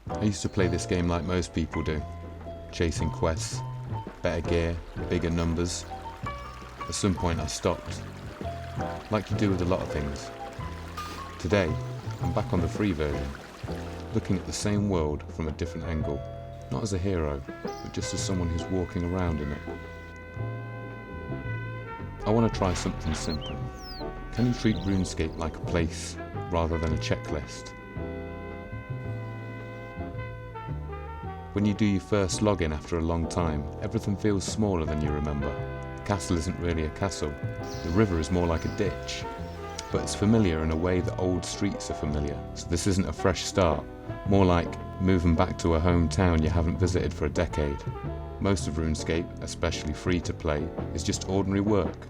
I used to play this game like most people do, chasing quests, better gear, bigger numbers. At some point I stopped, like you do with a lot of things. Today, I'm back on the free version, looking at the same world from a different angle, not as a hero, but just as someone who's walking around in it. I want to try something simple. Can you treat RuneScape like a place rather than a checklist? When you do your first login after a long time, everything feels smaller than you remember. The castle isn't really a castle. The river is more like a ditch. But it's familiar in a way that old streets are familiar. So this isn't a fresh start, more like moving back to a hometown you haven't visited for a decade. Most of RuneScape, especially free to play, is just ordinary work.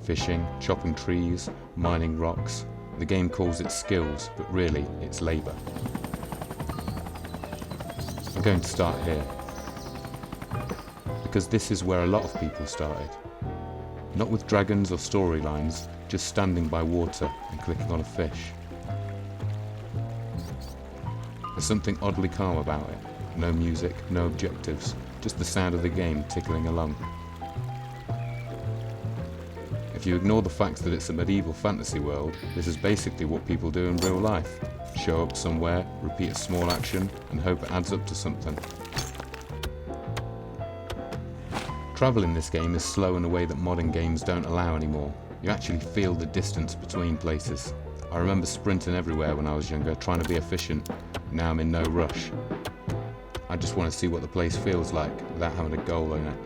Fishing, chopping trees, mining rocks. The game calls it skills, but really it's labour. I'm going to start here, because this is where a lot of people started. Not with dragons or storylines, just standing by water and clicking on a fish. There's something oddly calm about it. No music, no objectives, just the sound of the game tickling along. If you ignore the fact that it's a medieval fantasy world, this is basically what people do in real life. Show up somewhere, repeat a small action, and hope it adds up to something. Travel in this game is slow in a way that modern games don't allow anymore. You actually feel the distance between places. I remember sprinting everywhere when I was younger, trying to be efficient. Now I'm in no rush. I just want to see what the place feels like without having a goal in it.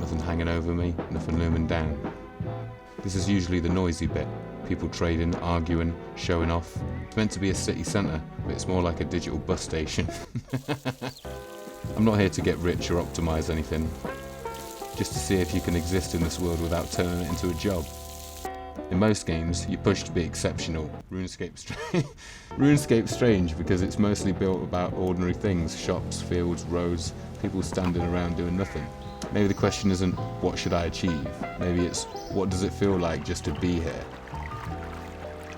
Nothing hanging over me, nothing looming down. This is usually the noisy bit. People trading, arguing, showing off. It's meant to be a city centre, but it's more like a digital bus station. I'm not here to get rich or optimise anything, just to see if you can exist in this world without turning it into a job. In most games, you push to be exceptional. RuneScape's strange because it's mostly built about ordinary things, shops, fields, roads, people standing around doing nothing. Maybe the question isn't, what should I achieve? Maybe it's, what does it feel like just to be here?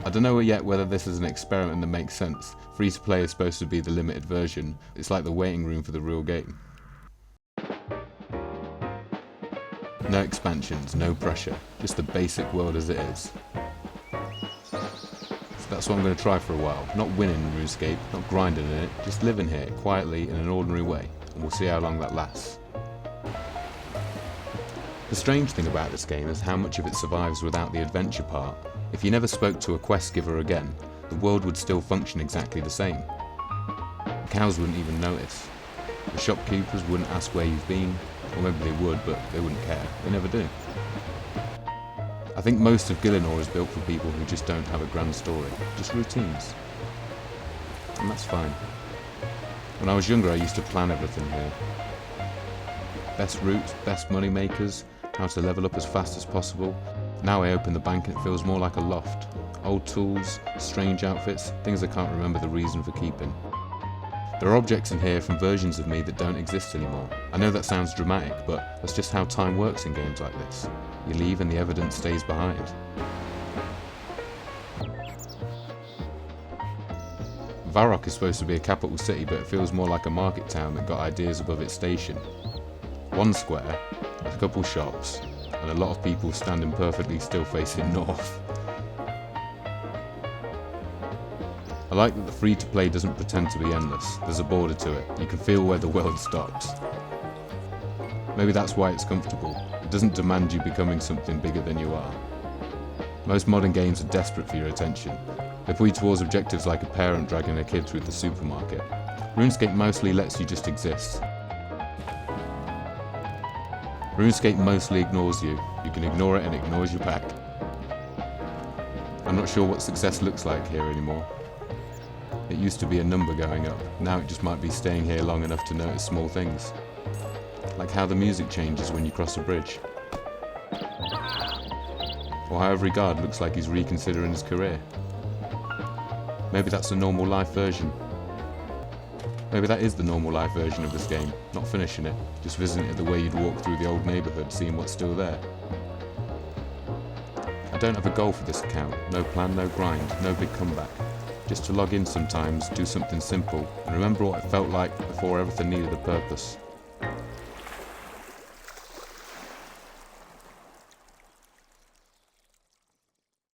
I don't know yet whether this is an experiment that makes sense. Free to play is supposed to be the limited version. It's like the waiting room for the real game. No expansions, no pressure, just the basic world as it is. So that's what I'm going to try for a while. Not winning in RuneScape, not grinding in it, just living here quietly in an ordinary way, and we'll see how long that lasts. The strange thing about this game is how much of it survives without the adventure part. If you never spoke to a quest giver again, the world would still function exactly the same. The cows wouldn't even notice. The shopkeepers wouldn't ask where you've been, or maybe they would, but they wouldn't care. They never do. I think most of Gielinor is built for people who just don't have a grand story, just routines. And that's fine. When I was younger, I used to plan everything here. Best routes, best money makers, how to level up as fast as possible. Now I open the bank and it feels more like a loft. Old tools, strange outfits, things I can't remember the reason for keeping. There are objects in here from versions of me that don't exist anymore. I know that sounds dramatic, but that's just how time works in games like this. You leave and the evidence stays behind. Varrock is supposed to be a capital city, but it feels more like a market town that got ideas above its station. One square, a couple shops, and a lot of people standing perfectly still facing north. I like that the free-to-play doesn't pretend to be endless. There's a border to it. You can feel where the world stops. Maybe that's why it's comfortable. It doesn't demand you becoming something bigger than you are. Most modern games are desperate for your attention. They pull you towards objectives like a parent dragging a kid through the supermarket. RuneScape mostly lets you just exist. RuneScape mostly ignores you. You can ignore it and it ignores you back. I'm not sure what success looks like here anymore. It used to be a number going up. Now it just might be staying here long enough to notice small things. Like how the music changes when you cross a bridge. Or how every guard looks like he's reconsidering his career. Maybe that's the normal life version. Maybe that is the normal life version of this game, not finishing it, just visiting it the way you'd walk through the old neighbourhood, seeing what's still there. I don't have a goal for this account, no plan, no grind, no big comeback. just to log in sometimes, do something simple, and remember what it felt like before everything needed a purpose.